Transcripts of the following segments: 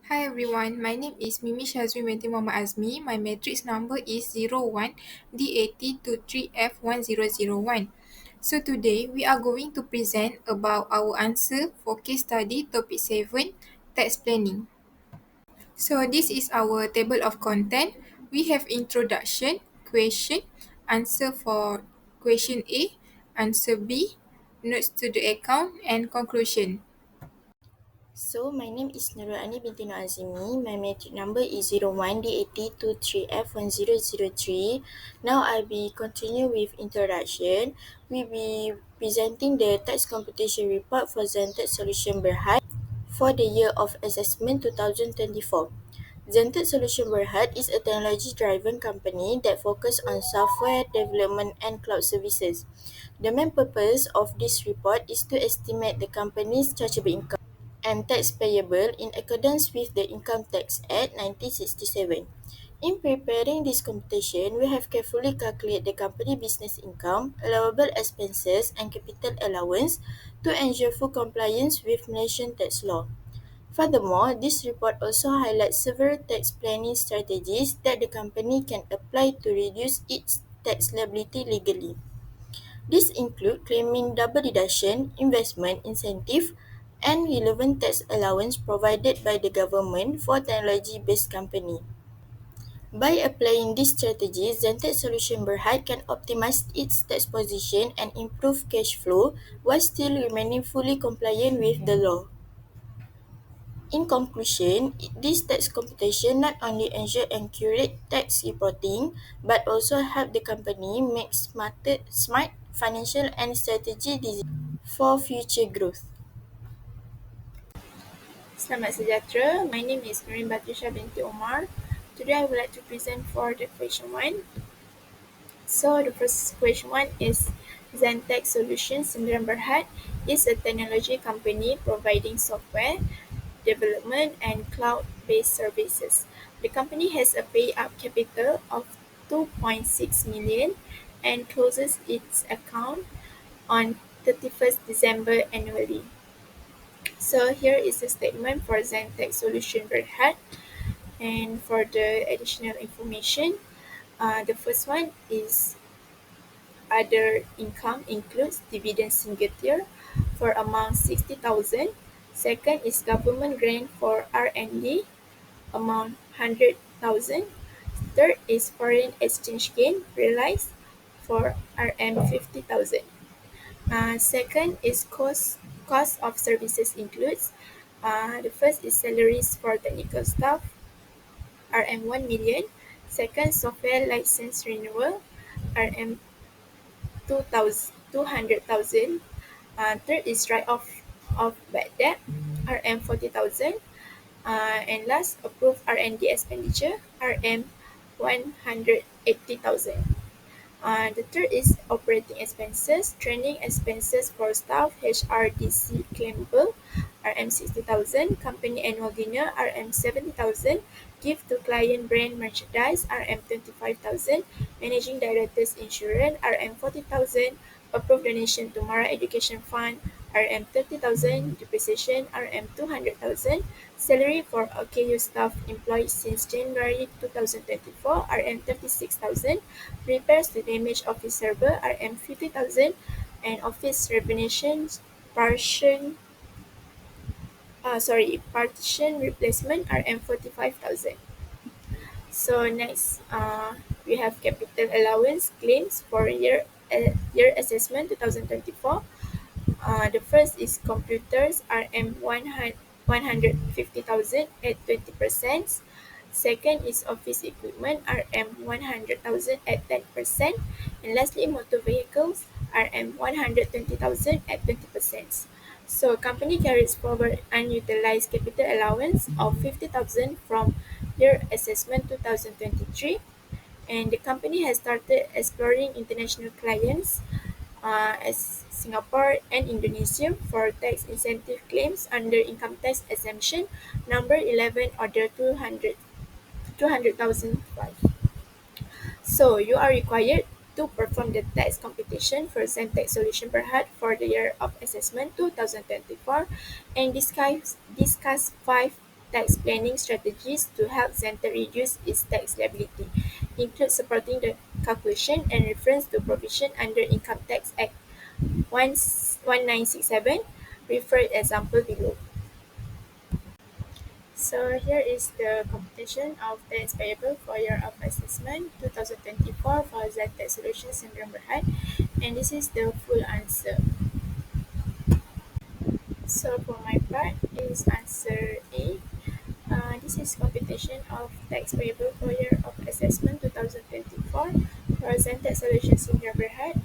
Hi everyone, my name is Mimi Shazwi Menti Muhammad Azmi. My matrix number is 01D8023F1001. So today we are going to present about our answer for case study topic 7, tax planning. So this is our table of content. We have introduction, question, answer for question A, answer B, notes to the account and conclusion. So, my name is Nurul Ani binti Nur Azimi. My matric number is 01D8023F1003. Now, I'll be continue with introduction. We'll be presenting the tax computation report for Zented Solution Berhad for the year of assessment 2024. Zented Solution Berhad is a technology-driven company that focuses on software development and cloud services. The main purpose of this report is to estimate the company's chargeable income and tax payable in accordance with the Income Tax Act 1967. In preparing this computation, we have carefully calculated the company business income, allowable expenses, and capital allowance to ensure full compliance with Malaysian tax law. Furthermore, this report also highlights several tax planning strategies that the company can apply to reduce its tax liability legally. These include claiming double deduction, investment incentive, and relevant tax allowance provided by the government for technology-based company. By applying these strategies, Zented Solution Berhad can optimize its tax position and improve cash flow while still remaining fully compliant with the law. In conclusion, this tax computation not only ensure accurate tax reporting but also help the company make smart financial and strategy decisions for future growth. Selamat sejahtera. My name is Nurin Batrisha binti Omar. Today I would like to present for the question 1. So the first question 1 is Zentek Solutions Sdn Berhad is a technology company providing software development and cloud-based services. The company has a paid-up capital of 2.6 million and closes its account on 31st December annually. So here is the statement for Zentek Solution Berhad. And for the additional information, the first one is other income includes dividend single tier for amount 60,000. Second is government grant for R&D amount 100,000. Third is foreign exchange gain realized for RM 50,000. Second is cost of services includes the first is salaries for technical staff RM 1 million. Second, software license renewal RM 200,000. Third is write-off of bad debt RM 40,000. And last, approved R&D expenditure RM 180,000. The third is operating expenses, training expenses for staff HRDC claimable RM 60,000, company annual dinner RM 70,000, gift to client brand merchandise RM 25,000, managing directors insurance RM 40,000, approved donation to Mara Education Fund RM 30,000, depreciation RM 200,000, salary for OKU staff employed since January 2024 RM 36,000, repairs to damaged office server RM 50,000, and office renovations partition replacement RM 45,000. So next, we have capital allowance claims for year assessment 2024. The first is computers RM 150,000 at 20%. Second is office equipment RM 100,000 at 10%. And lastly, motor vehicles RM 120,000 at 20%. So company carries forward unutilized capital allowance of 50,000 from year assessment 2023, and the company has started exploring international clients as Singapore and Indonesia for tax incentive claims under income tax exemption number 11 order 200,005. So you are required to perform the tax computation for Zentek Solution Berhad for the year of assessment 2024 and discuss five tax planning strategies to help Zentek reduce its tax liability, include supporting the calculation and reference to provision under Income Tax Act 1967, referred example below. So here is the computation of tax payable for year of assessment 2024 for Zentek Solutions Sdn Berhad, and this is the full answer. So for my part is answer A. This is computation of tax payable for year of assessment 2024 for Zentek Solutions Sdn Berhad.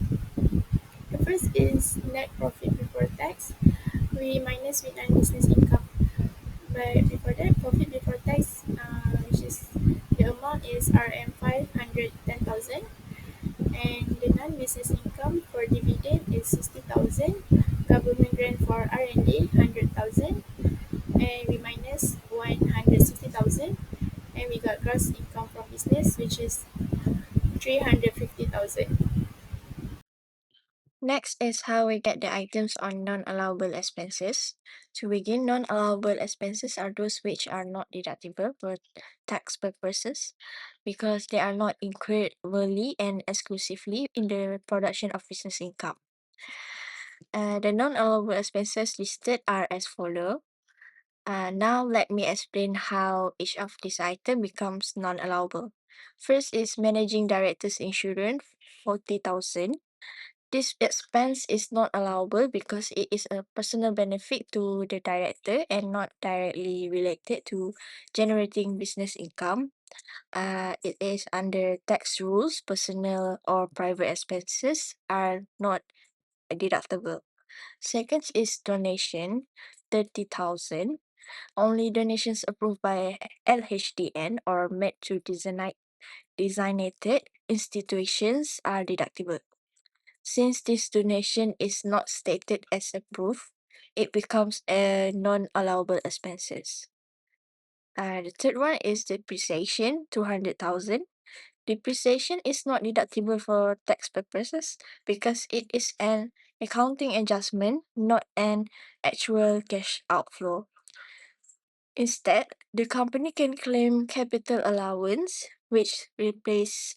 The first is net profit before tax. We minus with non-business income. But before that, profit before tax, which is the amount is RM 510,000, and the non-business income for dividend is 60,000, government grant for R&D 100,000, and we minus 160,000, and we got gross income from business, which is 350,000. Next is how we get the items on non-allowable expenses. To begin, non-allowable expenses are those which are not deductible for tax purposes because they are not incurred wholly and exclusively in the production of business income. The non-allowable expenses listed are as follow. Now let me explain how each of these items becomes non-allowable. First is managing director's insurance, 40,000. This expense is not allowable because it is a personal benefit to the director and not directly related to generating business income. It is under tax rules, personal or private expenses are not deductible. Second is donation, 30,000. Only donations approved by LHDN or made to designated institutions are deductible. Since this donation is not stated as approved, it becomes a non-allowable expenses. The third one is depreciation, 200,000. Depreciation is not deductible for tax purposes because it is an accounting adjustment, not an actual cash outflow. Instead, the company can claim capital allowance, which replace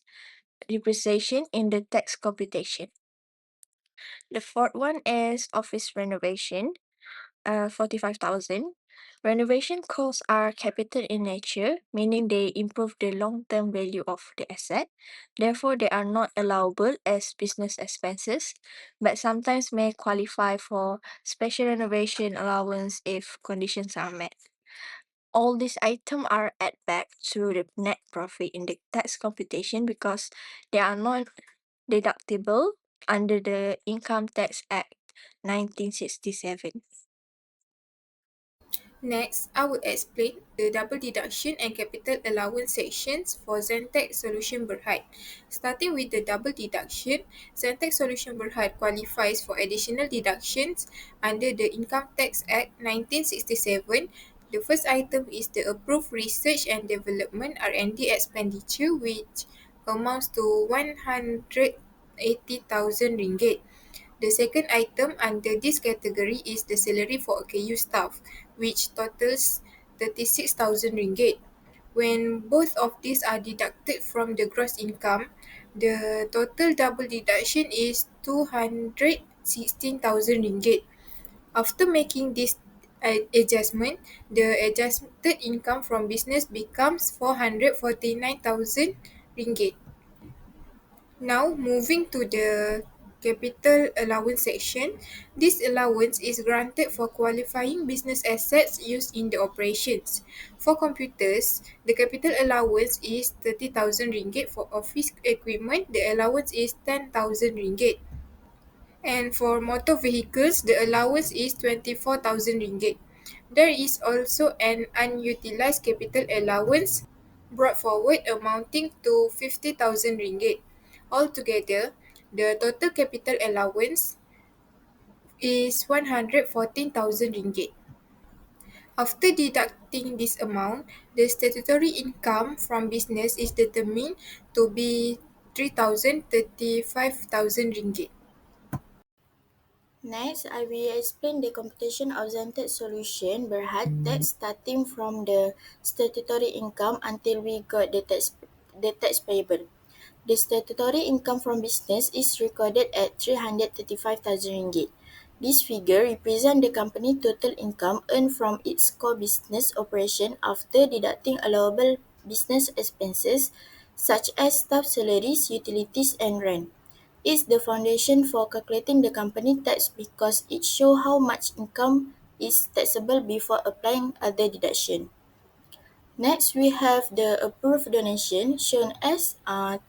depreciation in the tax computation. The fourth one is office renovation, 45,000. Renovation costs are capital in nature, meaning they improve the long-term value of the asset. Therefore, they are not allowable as business expenses, but sometimes may qualify for special renovation allowance if conditions are met. All these items are add back to the net profit in the tax computation because they are not deductible under the Income Tax Act 1967. Next, I will explain the double deduction and capital allowance sections for Zentek Solution Berhad. Starting with the double deduction, Zentek Solution Berhad qualifies for additional deductions under the Income Tax Act 1967. The first item is the approved research and development R&D expenditure, which amounts to RM180,000. The second item under this category is the salary for OKU staff, which totals RM36,000. When both of these are deducted from the gross income, the total double deduction is RM216,000. After making this adjustment, the adjusted income from business becomes RM449,000. Now, moving to the capital allowance section, this allowance is granted for qualifying business assets used in the operations. For computers, the capital allowance is RM30,000. For office equipment, the allowance is RM10,000. And for motor vehicles, the allowance is RM24,000. There is also an unutilized capital allowance brought forward amounting to RM50,000. Altogether, the total capital allowance is RM114,000. After deducting this amount, the statutory income from business is determined to be RM335,000. Next, I will explain the computation of Zented solution berhad tax starting from the statutory income until we got the tax payable. The statutory income from business is recorded at ringgit 335,000. This figure represents the company total income earned from its core business operation after deducting allowable business expenses such as staff salaries, utilities, and rent. It's the foundation for calculating the company tax because it shows how much income is taxable before applying other deduction. Next, we have the approved donation shown as 10%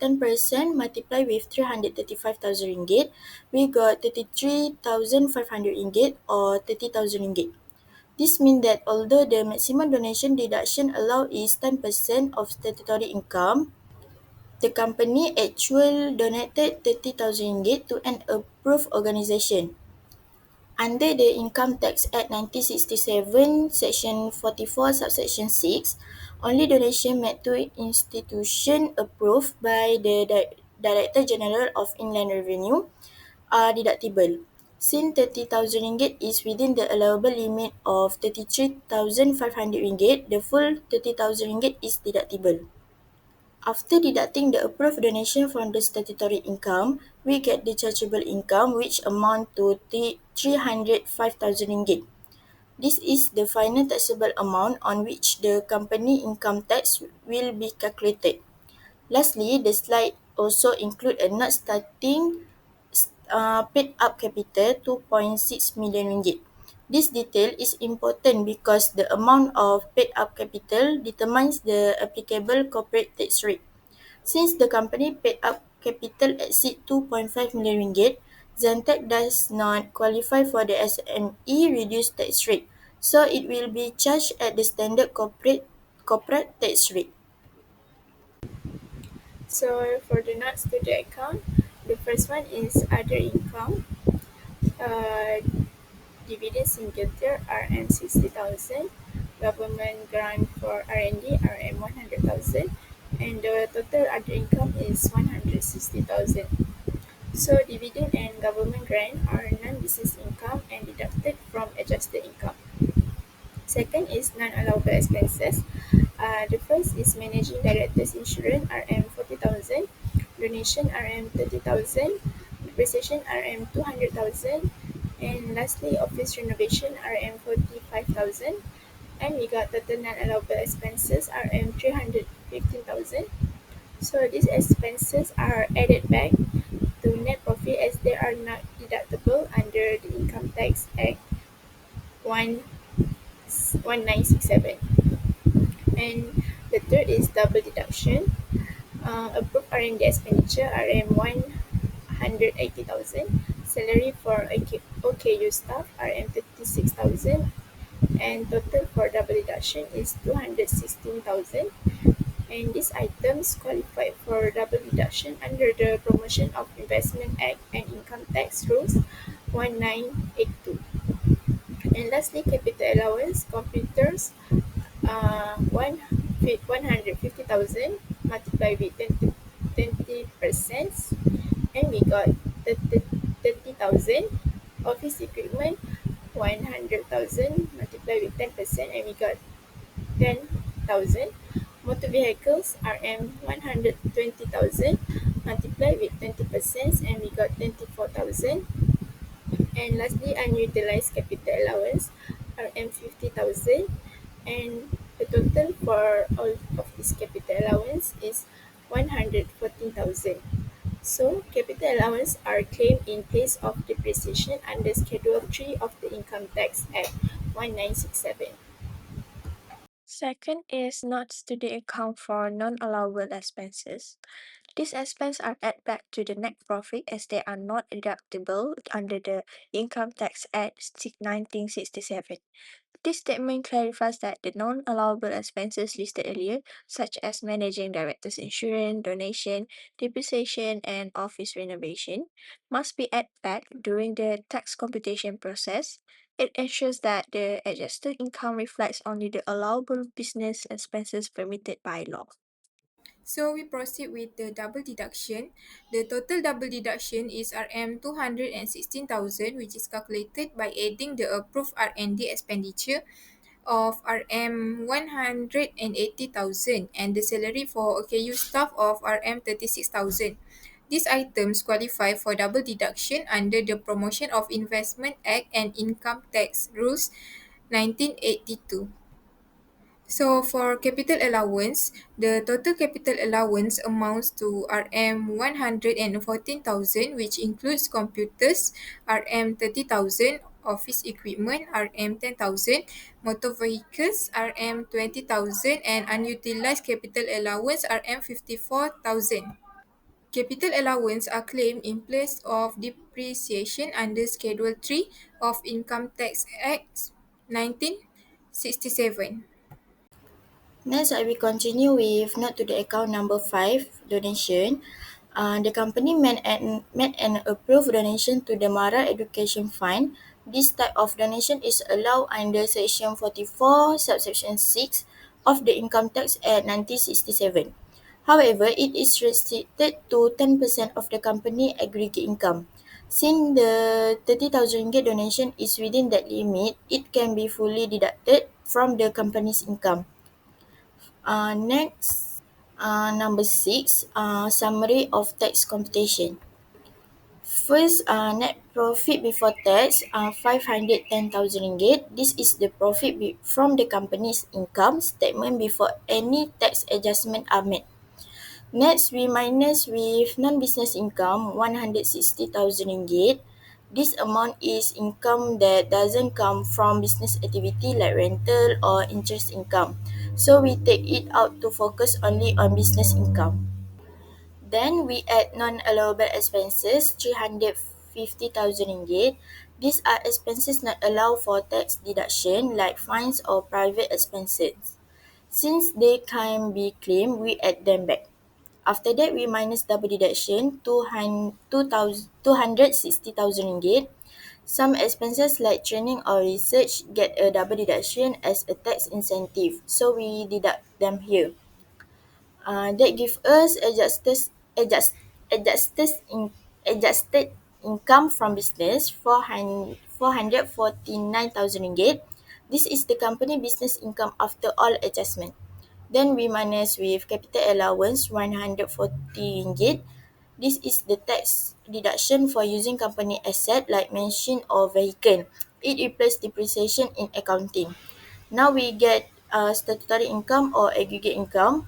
multiplied with ringgit 335,000. We got 33,500 ringgit or 30,000 ringgit. This means that although the maximum donation deduction allowed is 10% of statutory income, the company actually donated 30,000 ringgit to an approved organisation. Under the Income Tax Act 1967, Section 44, Subsection 6, only donation made to institution approved by the Director General of Inland Revenue are deductible. Since 30,000 ringgit is within the allowable limit of 33,500 ringgit, the full 30,000 ringgit is deductible. After deducting the approved donation from the statutory income, we get the chargeable income which amount to 305,000 ringgit. This is the final taxable amount on which the company income tax will be calculated. Lastly, the slide also include a note starting paid up capital 2.6 million ringgit. This detail is important because the amount of paid up capital determines the applicable corporate tax rate. Since the company paid up capital exceed 2.5 million ringgit, Zentech does not qualify for the SME reduced tax rate, so it will be charged at the standard corporate tax rate. So for the notes to the account, the first one is other income. Uh, Dividends in Qatar RM 60,000, government grant for R&D RM 100,000, and the total other income is 160,000. So dividend and government grant are non-business income and deducted from adjusted income. Second is non-allowable expenses. The first is managing directors insurance RM 40,000, donation RM 30,000, depreciation RM 200,000, and lastly office renovation RM 45,000. And we got total non-allowable expenses RM 315,000. So these expenses are added back to net profit as they are not deductible under the Income Tax Act 1 1967. And the third is double deduction. Approved R&D expenditure RM 180,000. Salary for OKU staff RM 36,000. And total for double deduction is 216,000. And these items qualify for double deduction under the Promotion of Investment Act and Income Tax Rules 1982. And lastly, capital allowance, computers, 150,000 multiplied with 20%, and we got 30,000. Office equipment, 100,000 multiplied with 10%, and we got 10,000. Motor vehicles, RM 120,000 multiplied with 20%, and we got 24,000. And lastly, unutilized capital allowance, RM 50,000, and the total for all of this capital allowance is 114,000. So, capital allowance are claimed in place of depreciation under Schedule 3 of the Income Tax Act 1967. Second is notes to the account for non-allowable expenses. These expenses are added back to the net profit as they are not deductible under the Income Tax Act 1967. This statement clarifies that the non-allowable expenses listed earlier, such as managing directors' insurance, donation, depreciation, and office renovation, must be added back during the tax computation process. It ensures that the adjusted income reflects only the allowable business expenses permitted by law. So we proceed with the double deduction. The total double deduction is Rm216,000, which is calculated by adding the approved R&D expenditure of Rm180,000 and the salary for OKU staff of Rm36,000. These items qualify for double deduction under the Promotion of Investment Act and Income Tax Rules 1982. So for capital allowance, the total capital allowance amounts to Rm114,000, which includes computers, Rm30,000, office equipment, Rm10,000, motor vehicles, Rm20,000, and unutilized capital allowance, Rm54,000. Capital allowance are claimed in place of depreciation under Schedule 3 of Income Tax Act 1967. Next, I will continue with note to the account number 5, donation. The company made an approved donation to the Mara Education Fund. This type of donation is allowed under Section 44, Subsection 6 of the Income Tax Act 1967. However, it is restricted to 10% of the company aggregate income. Since the 30,000 ringgit donation is within that limit, it can be fully deducted from the company's income. Next, number 6, summary of tax computation. First, net profit before tax, 510,000 ringgit. This is the profit from the company's income statement before any tax adjustment are made. Next, we minus with non-business income, 160,000 ringgit. This amount is income that doesn't come from business activity like rental or interest income. So we take it out to focus only on business income. Then we add non-allowable expenses, 350,000 ringgit. These are expenses not allowed for tax deduction like fines or private expenses. Since they can be claimed, we add them back. After that, we minus double deduction, 260,000 ringgit. Some expenses like training or research get a double deduction as a tax incentive, so we deduct them here. That gives us adjusted, in, adjusted income from business, 449,000 ringgit. This is the company business income after all adjustment. Then we minus with capital allowance, 140 ringgit. This is the tax deduction for using company asset like machine or vehicle. It replaces depreciation in accounting. Now we get statutory income or aggregate income,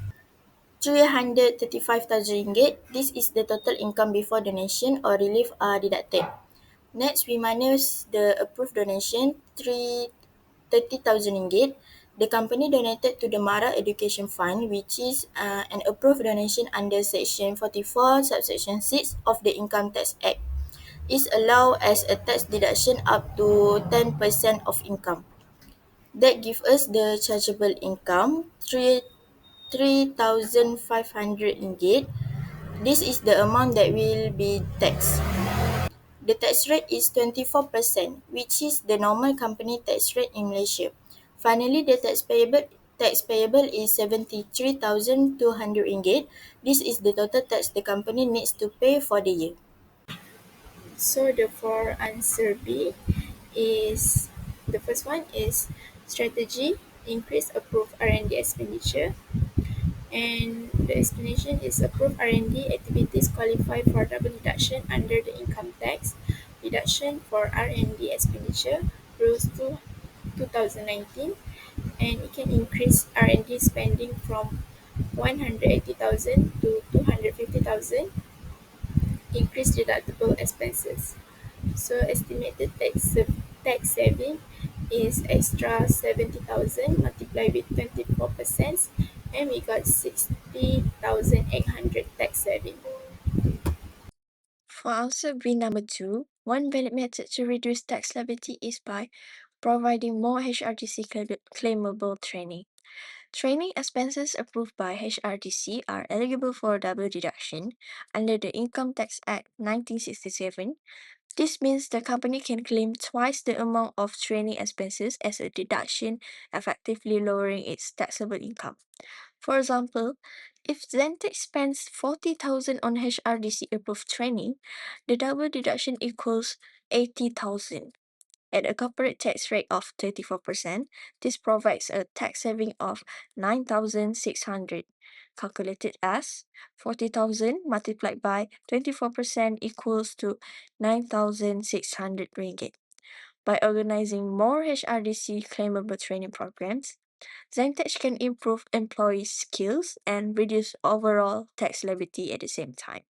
335,000 ringgit. This is the total income before donation or relief are deducted. Next, we minus the approved donation, 30,000 ringgit. The company donated to the Mara Education Fund, which is an approved donation under Section 44, Subsection 6 of the Income Tax Act. Is allowed as a tax deduction up to 10% of income. That gives us the chargeable income, 3,500 ringgit. This is the amount that will be taxed. The tax rate is 24%, which is the normal company tax rate in Malaysia. Finally, the tax payable is 73,200 ringgit. This is the total tax the company needs to pay for the year. So the for answer B is the first one is strategy, increase approved R&D expenditure. And the explanation is approved R&D activities qualify for double deduction under the income tax deduction for R&D expenditure rules 2019, and it can increase R&D spending from 180,000 to 250,000, increase deductible expenses. So estimated tax saving is extra 70,000 multiplied with 24%, and we got 60,800 tax saving. For answer B number 2, one valid method to reduce tax liability is by providing more HRDC claimable training. Training expenses approved by HRDC are eligible for double deduction under the Income Tax Act 1967. This means the company can claim twice the amount of training expenses as a deduction, effectively lowering its taxable income. For example, if Zentek spends 40,000 on HRDC approved training, the double deduction equals 80,000. At a corporate tax rate of 24%, this provides a tax saving of 9,600, calculated as 40,000 multiplied by 24% equals to 9,600 ringgit. By organizing more HRDC claimable training programs, Zentage can improve employee skills and reduce overall tax liability at the same time.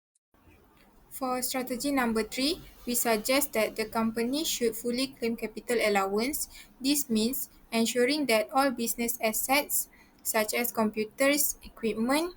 For strategy number 3, we suggest that the company should fully claim capital allowance. This means ensuring that all business assets, such as computers, equipment,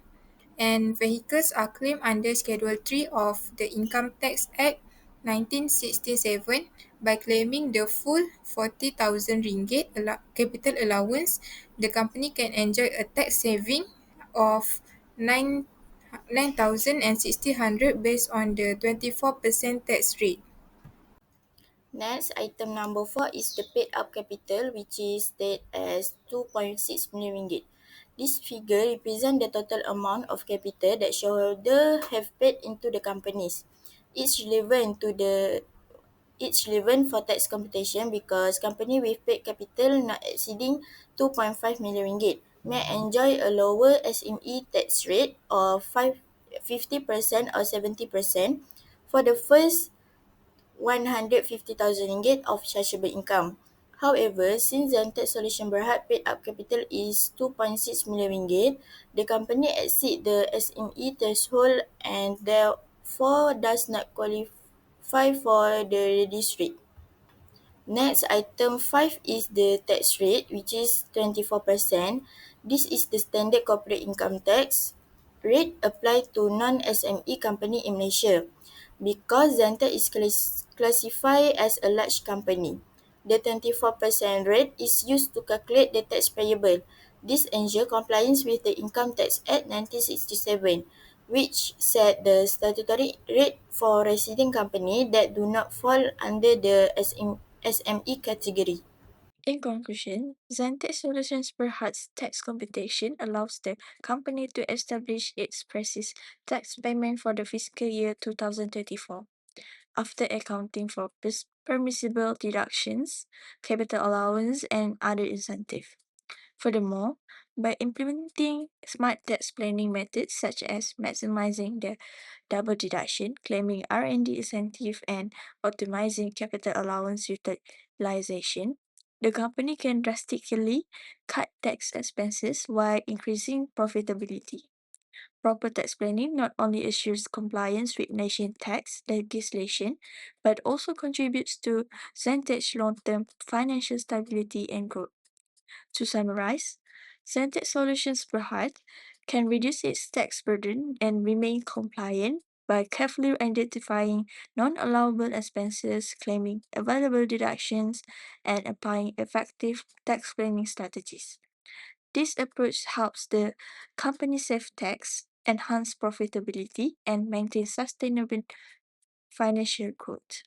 and vehicles, are claimed under Schedule 3 of the Income Tax Act 1967. By claiming the full 40,000 ringgit capital allowance, the company can enjoy a tax saving of 9,600 based on the 24% tax rate. Next, item number 4 is the paid up capital, which is stated as 2.6 million ringgit. This figure represents the total amount of capital that shareholders have paid into the companies. It's relevant to the It's relevant for tax computation because company with paid capital not exceeding 2.5 million ringgit may enjoy a lower SME tax rate of 50% or 70% for the first 150,000 ringgit of chargeable income. However, since the Zentek Solution Berhad paid up capital is 2.6 million ringgit, the company exceed the SME threshold and therefore does not qualify for the reduced rate. Next, item 5 is the tax rate, which is 24%. This is the standard corporate income tax rate applied to non-SME company in Malaysia. Because Zentek is classified as a large company, the 24% rate is used to calculate the tax payable. This ensures compliance with the Income Tax Act 1967, which set the statutory rate for resident company that do not fall under the SME category. In conclusion, Zentek Solutions Berhad's tax computation allows the company to establish its precise tax payment for the fiscal year 2024 after accounting for permissible deductions, capital allowance, and other incentives. Furthermore, by implementing smart tax planning methods such as maximizing the double deduction, claiming R&D incentive, and optimizing capital allowance utilization, the company can drastically cut tax expenses while increasing profitability. Proper tax planning not only assures compliance with nation tax legislation, but also contributes to Zentek's long-term financial stability and growth. To summarize, Zentek Solutions Berhad can reduce its tax burden and remain compliant by carefully identifying non-allowable expenses, claiming available deductions, and applying effective tax planning strategies. This approach helps the company save tax, enhance profitability, and maintain sustainable financial growth.